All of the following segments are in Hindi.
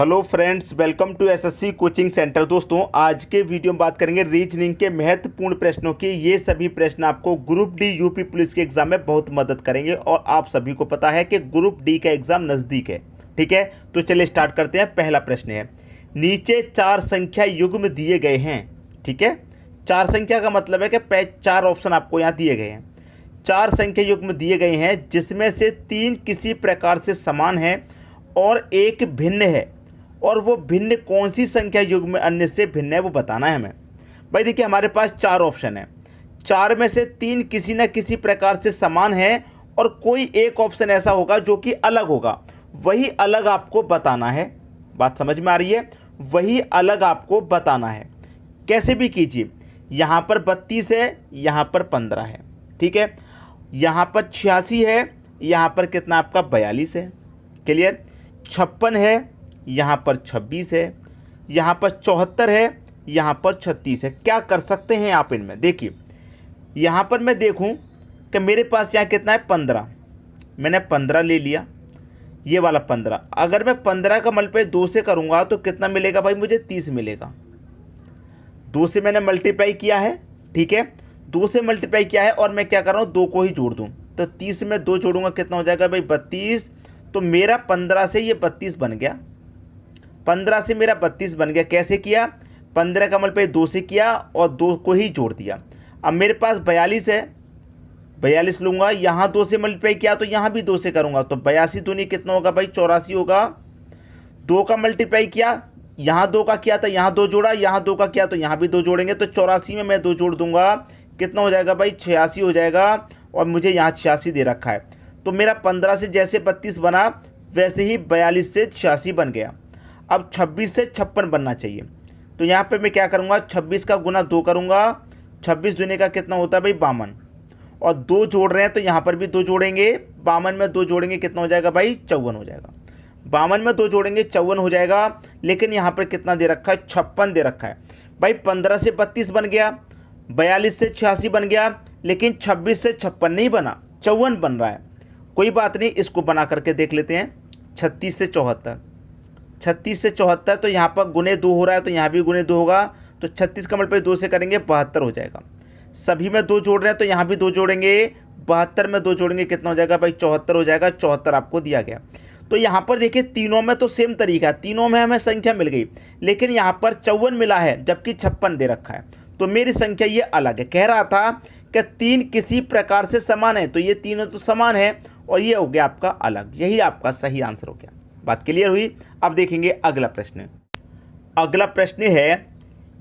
Hello friends, welcome to SSC coaching centre. दोस्तों, आज के वीडियो में बात करेंगे रीजनिंग के महत्वपूर्ण प्रश्नों की। ये सभी प्रश्न आपको ग्रुप डी यूपी पुलिस के एग्जाम में बहुत मदद करेंगे और आप सभी को पता है कि ग्रुप डी का एग्जाम नज़दीक है। ठीक है, तो चलिए स्टार्ट करते हैं। पहला प्रश्न है, नीचे चार संख्या युग्म दिए गए हैं। ठीक है, चार संख्या का मतलब है कि चार ऑप्शन आपको यहाँ दिए गए हैं। चार संख्या युग्म दिए गए हैं जिसमें से तीन किसी प्रकार से समान है और एक भिन्न है, और वो भिन्न कौन सी संख्या युग्म अन्य से भिन्न है वो बताना है हमें। भाई देखिए, हमारे पास चार ऑप्शन है, चार में से तीन किसी न किसी प्रकार से समान है और कोई एक ऑप्शन ऐसा होगा जो कि अलग होगा, वही अलग आपको बताना है। बात समझ में आ रही है? वही अलग आपको बताना है। कैसे भी कीजिए, यहाँ पर 32 है, यहाँ पर 15 है। ठीक है, यहाँ पर 86 है, यहाँ पर कितना आपका 42 है। क्लियर? 56 है, यहाँ पर 26 है, यहाँ पर 74 है, यहाँ पर 36 है। क्या कर सकते हैं आप इनमें? देखिए, यहाँ पर मैं देखूँ कि मेरे पास यहाँ कितना है 15, मैंने 15 ले लिया, ये वाला 15। अगर मैं 15 का मल्टीप्लाई 2 से करूँगा तो कितना मिलेगा भाई? मुझे 30 मिलेगा। 2 से मैंने मल्टीप्लाई किया है। ठीक है, 2 से मल्टीप्लाई किया है और मैं क्या कर रहा हूँ, 2 को ही जोड़ दूँ। तो 30 में 2 जोड़ूंगा, कितना हो जाएगा भाई? 32। तो मेरा 15 से ये 32 बन गया, 15 से मेरा 32 बन गया। कैसे किया? 15 का मल्टीप्लाई 2 से किया और 2 को ही जोड़ दिया। अब मेरे पास 42 है, 42 लूँगा, यहाँ 2 से मल्टीप्लाई किया तो यहाँ भी 2 से करूँगा, तो 82 दूनी कितना होगा भाई? 84 होगा। 2 का मल्टीप्लाई किया, यहाँ 2 का किया तो यहाँ 2 जोड़ा, यहाँ 2 का किया तो यहाँ भी 2 जोड़ेंगे, तो 84 में मैं 2 जोड़ दूंगा, कितना हो जाएगा भाई? 86 हो जाएगा। और मुझे यहाँ 86 दे रखा है, तो मेरा 15 से जैसे 32 बना वैसे ही 42 से 86 बन गया। अब 26 से 56 बनना चाहिए, तो यहाँ पे मैं क्या करूँगा? 26 का गुना 2 करूँगा, 26 दूने का कितना होता है भाई? 52। और 2 जोड़ रहे हैं तो यहाँ पर भी 2 जोड़ेंगे, 52 में 2 जोड़ेंगे, कितना हो जाएगा भाई? 54 हो जाएगा। 52 में 2 जोड़ेंगे 54 हो जाएगा। लेकिन यहाँ पर कितना दे रखा है? 56 दे रखा है भाई। 15 से 32 बन गया, 42 से 86 बन गया, लेकिन 26 से 56 नहीं बना, 54 बन रहा है। कोई बात नहीं, इसको बना करके देख लेते हैं। 36 से 74, 36 से 74, तो यहाँ पर गुने 2 हो रहा है तो यहाँ भी गुने 2 होगा, तो 36 का मल्टीप्लाई 2 से करेंगे 72 हो जाएगा। सभी में 2 जोड़ रहे हैं तो यहाँ भी 2 जोड़ेंगे, 72 में 2 जोड़ेंगे, कितना हो जाएगा भाई? 74 हो जाएगा। 74 आपको दिया गया। तो यहाँ पर देखिए, तीनों में तो सेम तरीका, तीनों में हमें संख्या मिल गई, लेकिन यहाँ पर 54 मिला है जबकि 56 दे रखा है, तो मेरी संख्या ये अलग है। कह रहा था कि तीन किसी प्रकार से समान है, तो ये तीनों तो समान है और ये हो गया आपका अलग। यही आपका सही आंसर हो गया। बात क्लियर हुई? अब देखेंगे अगला प्रश्न। अगला प्रश्न है,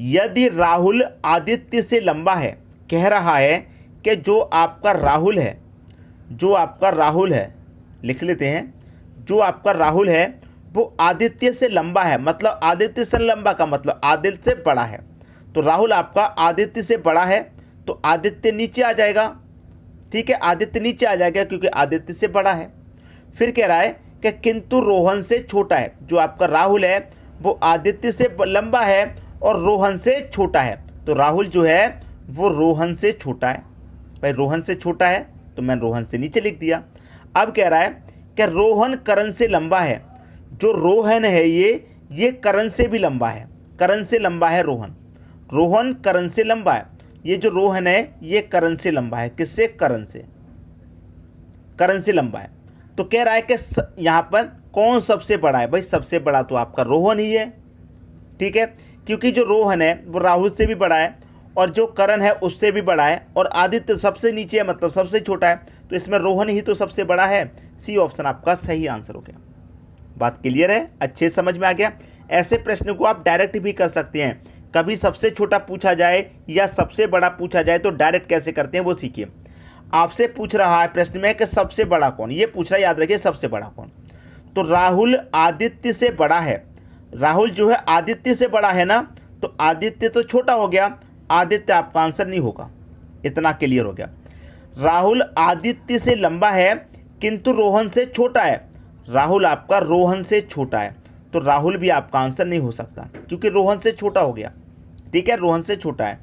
यदि राहुल आदित्य से लंबा है। कह रहा है कि जो आपका राहुल है, जो आपका राहुल है, लिख लेते हैं, जो आपका राहुल है वो आदित्य से लंबा है। मतलब आदित्य से लंबा का मतलब आदित्य से बड़ा है। तो राहुल आपका आदित्य से बड़ा है, तो आदित्य नीचे आ जाएगा। ठीक है, आदित्य नीचे आ जाएगा क्योंकि आदित्य से बड़ा है। फिर कह रहा है कि किंतु रोहन से छोटा है। जो आपका राहुल है वो आदित्य से लंबा है और रोहन से छोटा है, तो राहुल जो है वो रोहन से छोटा है। भाई रोहन से छोटा है तो मैं रोहन से नीचे लिख दिया। अब कह रहा है कि रोहन करण से लंबा है। जो रोहन है ये करण से भी लंबा है, करण से लंबा है रोहन। रोहन करण से लंबा है, ये जो रोहन है ये करण से लंबा है। किससे? करण से, करण से लंबा है। तो कह रहा है कि यहाँ पर कौन सबसे बड़ा है? भाई सबसे बड़ा तो आपका रोहन ही है। ठीक है, क्योंकि जो रोहन है वो राहुल से भी बड़ा है और जो करण है उससे भी बड़ा है, और आदित्य सबसे नीचे है मतलब सबसे छोटा है, तो इसमें रोहन ही तो सबसे बड़ा है। सी ऑप्शन आपका सही आंसर हो गया। बात क्लियर है? अच्छे समझ में आ गया? ऐसे प्रश्न को आप डायरेक्ट भी कर सकते हैं। कभी सबसे छोटा पूछा जाए या सबसे बड़ा पूछा जाए तो डायरेक्ट कैसे करते हैं वो सीखिए। आपसे पूछ रहा है प्रश्न में कि सबसे बड़ा कौन, ये पूछ रहा है, याद रखिए सबसे बड़ा कौन। तो राहुल आदित्य से बड़ा है। राहुल जो है आदित्य से बड़ा है ना, तो आदित्य तो छोटा हो गया, आदित्य आपका आंसर नहीं होगा। इतना क्लियर हो गया। राहुल आदित्य से लंबा है किंतु रोहन से छोटा है। राहुल आपका रोहन से छोटा है, तो राहुल भी आपका आंसर नहीं हो सकता क्योंकि रोहन से छोटा हो गया। ठीक है, रोहन से छोटा है।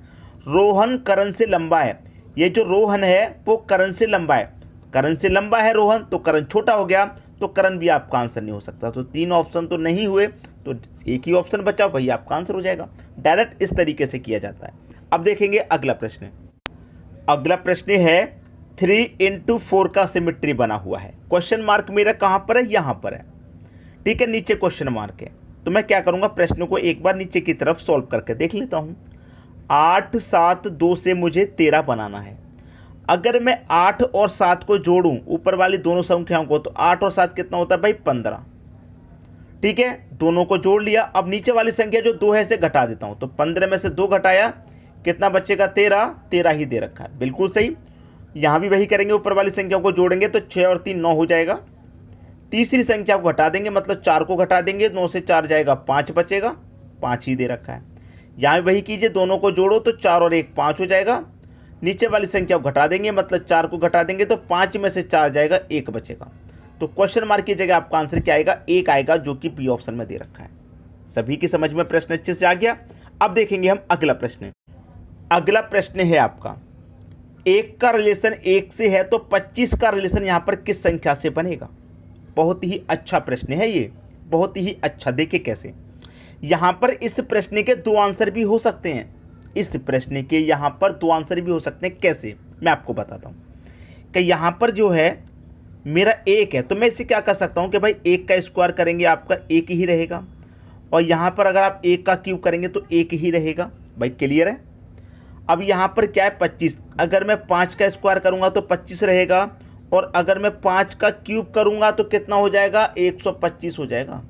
रोहन करण से लंबा है। ये जो रोहन है वो करण से लंबा है, करण से लंबा है रोहन, तो करण छोटा हो गया, तो करण भी आपका आंसर नहीं हो सकता। तो 3 ऑप्शन तो नहीं हुए, तो एक ही ऑप्शन बचा, वही आपका आंसर हो जाएगा। डायरेक्ट इस तरीके से किया जाता है। अब देखेंगे अगला प्रश्न। अगला प्रश्न है 3x4 का सिमेट्री बना हुआ है। क्वेश्चन मार्क मेरा कहाँ पर है, यहाँ पर है, ठीक है, नीचे क्वेश्चन मार्क है। तो मैं क्या करूँगा, प्रश्न को एक बार नीचे की तरफ सॉल्व करके देख लेता हूँ। 8 7 2 से मुझे 13 बनाना है। अगर मैं 8 और 7 को जोड़ूं ऊपर वाली दोनों संख्याओं को, तो 8 और 7 कितना होता है भाई, 15, ठीक है, दोनों को जोड़ लिया। अब नीचे वाली संख्या जो 2 है इसे घटा देता हूं, तो 15 में से 2 घटाया, कितना बचेगा, 13 ही दे रखा है, बिल्कुल सही। यहां भी वही करेंगे, ऊपर वाली संख्या को जोड़ेंगे तो 6 और 3 9 हो जाएगा। तीसरी संख्या को घटा देंगे, मतलब 4 को घटा देंगे, 9 से 4 जाएगा, 5 बचेगा, 5 ही दे रखा है। यहां वही कीजिए, दोनों को जोड़ो तो 4 और 1 5 हो जाएगा। नीचे वाली संख्या को घटा देंगे, मतलब 4 को घटा देंगे तो 5 में से 4 जाएगा, 1 बचेगा। तो क्वेश्चन मार्क की जगह आपका आंसर क्या आएगा, 1 आएगा, जो कि बी ऑप्शन में दे रखा है। सभी की समझ में प्रश्न अच्छे से आ गया। अब देखेंगे हम अगला प्रश्न। अगला प्रश्न है आपका 1 का रिलेशन 1 से है तो 25 का रिलेशन यहाँ पर किस संख्या से बनेगा। बहुत ही अच्छा प्रश्न है ये, बहुत ही अच्छा। देखिए कैसे, यहाँ पर इस प्रश्न के 2 आंसर भी हो सकते हैं। इस प्रश्न के यहाँ पर 2 आंसर भी हो सकते हैं। कैसे, मैं आपको बताता हूँ कि यहाँ पर जो है मेरा 1 है, तो मैं इसे क्या कर सकता हूँ कि भाई 1 का स्क्वायर करेंगे आपका 1 ही रहेगा, और यहाँ पर अगर आप 1 का क्यूब करेंगे तो 1 ही रहेगा। भाई क्लियर है। अब यहाँ पर क्या है 25, अगर मैं 5 का स्क्वायर करूँगा तो 25 रहेगा, और अगर मैं 5 का क्यूब करूँगा तो कितना हो जाएगा, 125 हो जाएगा।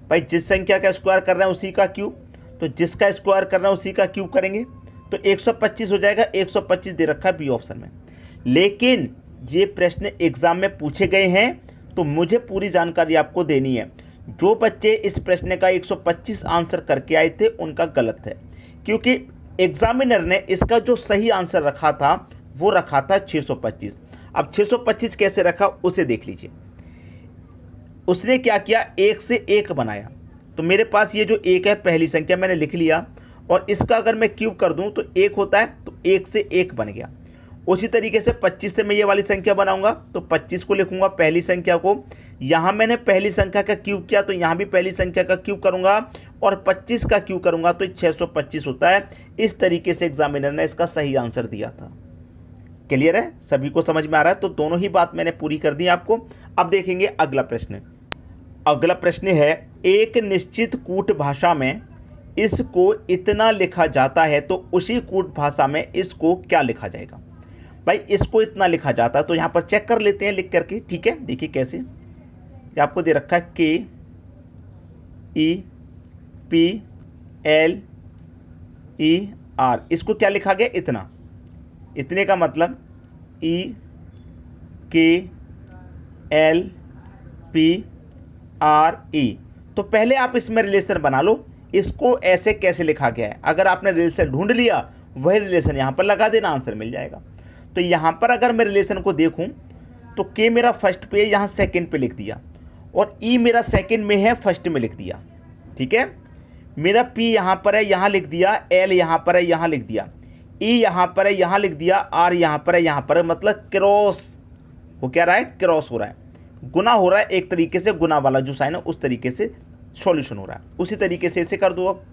भाई जिस संख्या का स्क्वायर कर रहे हैं उसी का क्यूब, तो जिसका स्क्वायर कर रहे हैं उसी का क्यूब करेंगे तो 125 हो जाएगा। 125 दे रखा है बी ऑप्शन में। लेकिन ये प्रश्न एग्जाम में पूछे गए हैं तो मुझे पूरी जानकारी आपको देनी है। जो बच्चे इस प्रश्न का 125 आंसर करके आए थे उनका गलत है, क्योंकि एग्जामिनर ने इसका जो सही आंसर रखा था वो रखा था 625। अब 625 कैसे रखा उसे देख लीजिए। उसने क्या किया, 1 से 1 बनाया, तो मेरे पास ये जो 1 है पहली संख्या मैंने लिख लिया, और इसका अगर मैं क्यूब कर दूं तो 1 होता है, तो 1 से 1 बन गया। उसी तरीके से 25 से मैं ये वाली संख्या बनाऊंगा, तो 25 को लिखूंगा पहली संख्या को। यहाँ मैंने पहली संख्या का क्यूब किया, तो यहाँ भी पहली संख्या का क्यूब करूंगा, और 25 का क्यूब करूंगा तो 625 होता है। इस तरीके से एग्जामिनर ने इसका सही आंसर दिया था। क्लियर है, सभी को समझ में आ रहा है। तो दोनों ही बात मैंने पूरी कर दी आपको। अब देखेंगे अगला प्रश्न। अगला प्रश्न है, एक निश्चित कूट भाषा में इसको इतना लिखा जाता है तो उसी कूट भाषा में इसको क्या लिखा जाएगा। भाई इसको इतना लिखा जाता है, तो यहाँ पर चेक कर लेते हैं लिख करके, ठीक है। देखिए कैसे, ये आपको दे रखा है KEPLER, इसको क्या लिखा गया, इतना। इतने का मतलब EKLPRE। तो पहले आप इसमें रिलेशन बना लो, इसको ऐसे कैसे लिखा गया है। अगर आपने रिलेशन ढूंढ लिया, वही रिलेशन यहाँ पर लगा देना, आंसर मिल जाएगा। तो यहाँ पर अगर मैं रिलेशन को देखूँ तो K मेरा फर्स्ट पे है, यहाँ सेकंड पे लिख दिया, और E मेरा सेकंड में है, फर्स्ट में लिख दिया, ठीक है। मेरा P यहाँ पर है, यहाँ लिख दिया, L यहाँ पर है, यहाँ लिख दिया, E यहाँ पर है, यहाँ लिख दिया, R यहाँ पर है, यहाँ पर है। मतलब क्रॉस हो क्या रहा है, क्रॉस हो रहा है, गुना हो रहा है। एक तरीके से गुना वाला जो साइन है उस तरीके से सॉल्यूशन हो रहा है। उसी तरीके से इसे कर दो अब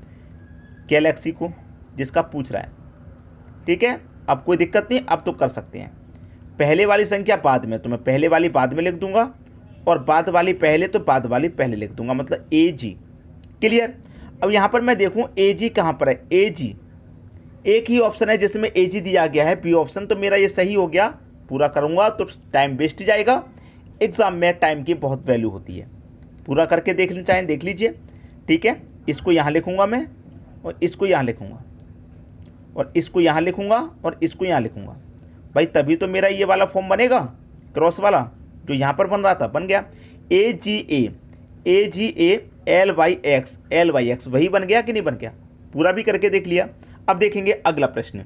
गैलेक्सी को, जिसका पूछ रहा है, ठीक है। अब कोई दिक्कत नहीं, अब तो कर सकते हैं। पहले वाली संख्या बाद में, तो मैं पहले वाली बाद में लिख दूंगा, और बाद वाली पहले, तो बाद वाली पहले लिख दूंगा, मतलब AG। क्लियर। अब यहाँ पर मैं देखूँ AG कहाँ पर है, AG एक ही ऑप्शन है जिसमें AG दिया गया है, बी ऑप्शन। तो मेरा ये सही हो गया। पूरा करूँगा तो टाइम वेस्ट जाएगा। एग्ज़ाम में टाइम की बहुत वैल्यू होती है। पूरा करके देखना चाहें देख लीजिए, ठीक है। इसको यहाँ लिखूँगा मैं, और इसको यहाँ लिखूँगा, और इसको यहाँ लिखूँगा, और इसको यहाँ लिखूँगा। भाई तभी तो मेरा ये वाला फॉर्म बनेगा, क्रॉस वाला जो यहाँ पर बन रहा था, बन गया। AGA LYX वही बन गया कि नहीं बन गया। पूरा भी करके देख लिया। अब देखेंगे अगला प्रश्न।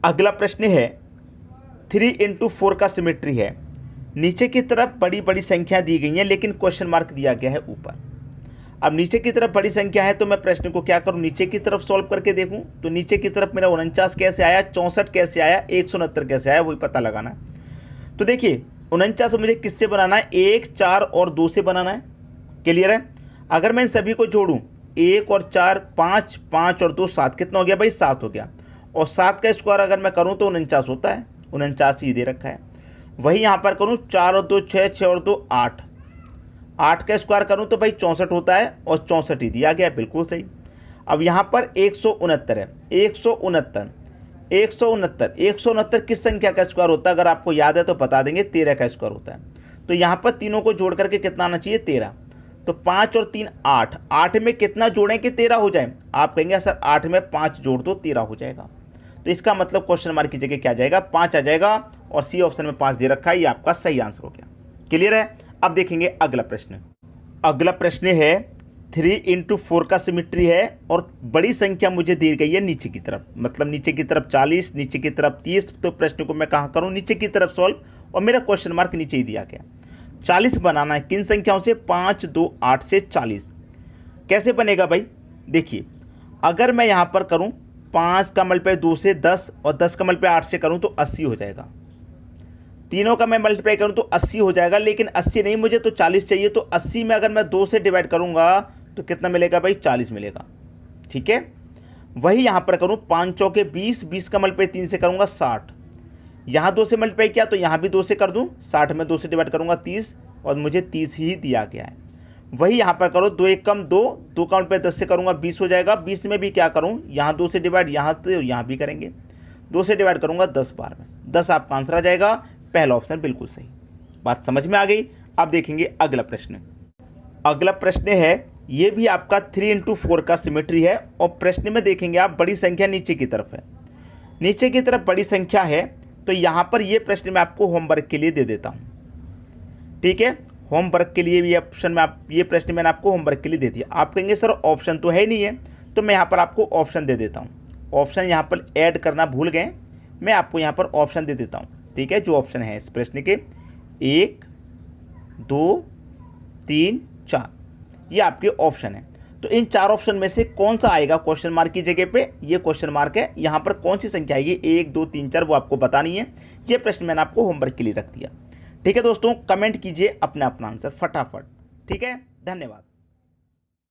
अगला प्रश्न है 3x4 का सिमेट्री है। नीचे की तरफ बड़ी बड़ी संख्या दी गई हैं, लेकिन क्वेश्चन मार्क दिया गया है ऊपर। अब नीचे की तरफ बड़ी संख्या है, तो मैं प्रश्न को क्या करूं, नीचे की तरफ सॉल्व करके देखूं। तो नीचे की तरफ मेरा 49 कैसे आया, 64 कैसे आया, 169 कैसे आया, वही पता लगाना है। तो देखिए 49 मुझे किससे बनाना है, 1 4 और 2 से बनाना है। क्लियर है। अगर मैं इन सभी को जोड़ूं 1 और 4 5, 5 और 2 7, कितना हो गया भाई 7 हो गया। और 7 का स्क्वायर अगर मैं करूं तो 49 होता है, 49 ही दे रखा है। वही यहाँ पर करूं 4 और 2 6, 6 और 2 8, 8 का स्क्वायर करूं तो भाई 64 होता है और 64 ही दिया गया, बिल्कुल सही। अब यहाँ पर 169 है, 169 किस संख्या का स्क्वायर होता है? अगर आपको याद है तो बता देंगे, 13 का स्क्वायर होता है। तो यहाँ पर तीनों को जोड़ करके कितना आना चाहिए 13। तो 5 और 3 8, 8 में कितना जोड़ें कि 13 हो जाए? आप कहेंगे सर 8 में 5 जोड़ दो 13 हो जाएगा। तो इसका मतलब क्वेश्चन मार्क की जगह क्या आ जाएगा? 5 आ जाएगा और सी ऑप्शन में 5 दे रखा है, ये आपका सही आंसर हो गया। क्लियर है? अब देखेंगे अगला प्रश्न। अगला प्रश्न है 3 × 4 का सिमेट्री है और बड़ी संख्या मुझे दी गई है नीचे की तरफ, मतलब नीचे की तरफ 40, नीचे की तरफ 30। तो प्रश्न को मैं कहाँ करूँ? नीचे की तरफ सॉल्व, और मेरा क्वेश्चन मार्क नीचे ही दिया गया। 40 बनाना है किन संख्याओं से? 5 2 8 से 40। कैसे बनेगा भाई? देखिए, अगर मैं यहाँ पर करूँ 5 का मल्टीप्लाई 2 से 10 और 10 का मल्टीप्लाई 8 से करूँ तो 80 हो जाएगा। तीनों का मैं मल्टीप्लाई करूँ तो 80 हो जाएगा, लेकिन 80 नहीं, मुझे तो 40 चाहिए। तो 80 में अगर मैं 2 से डिवाइड करूँगा तो कितना मिलेगा भाई? 40 मिलेगा। ठीक है, वही यहाँ पर करूँ 5 चौके 20, 20 का मल्टीप्लाई 3 से करूँगा 60। यहाँ 2 से मल्टीप्लाई किया तो यहाँ भी 2 से कर दूँ, 60 में 2 से डिवाइड करूँगा 30, और मुझे 30 ही दिया गया है। वही यहाँ पर करो 2 1 कम 2, 2 का मल्टीप्लाई 10 से करूँगा 20 हो जाएगा। 20 में भी क्या करूँ? यहाँ 2 से डिवाइड, यहाँ तो यहाँ भी करेंगे, 2 से डिवाइड करूँगा 10 बार में, 10 आपका आंसर आ जाएगा। पहला ऑप्शन बिल्कुल सही। बात समझ में आ गई? अब देखेंगे अगला प्रश्न। अगला प्रश्न है, ये भी आपका 3 × 4 का सिमेट्री है, और प्रश्न में देखेंगे आप बड़ी संख्या नीचे की तरफ है, नीचे की तरफ बड़ी संख्या है। तो यहाँ पर ये प्रश्न मैं आपको होमवर्क के लिए दे देता हूँ। ठीक है, होमवर्क के लिए ये प्रश्न मैंने आपको होमवर्क के लिए दे दिया। आप कहेंगे सर ऑप्शन तो है नहीं है, तो मैं यहाँ पर आपको ऑप्शन दे देता हूँ। ऑप्शन यहाँ पर ऐड करना भूल गए, मैं आपको यहाँ पर ऑप्शन दे देता हूँ। ठीक है, जो ऑप्शन है इस प्रश्न के 1 2 3 4, ये आपके ऑप्शन है। तो इन 4 ऑप्शन में से कौन सा आएगा क्वेश्चन मार्क की जगह पे? ये क्वेश्चन मार्क है, यहाँ पर कौन सी संख्या आएगी 1 2 3 4, वो आपको बतानी है। ये प्रश्न मैंने आपको होमवर्क के लिए रख दिया। ठीक है दोस्तों, कमेंट कीजिए अपना आंसर फटाफट। ठीक है, धन्यवाद।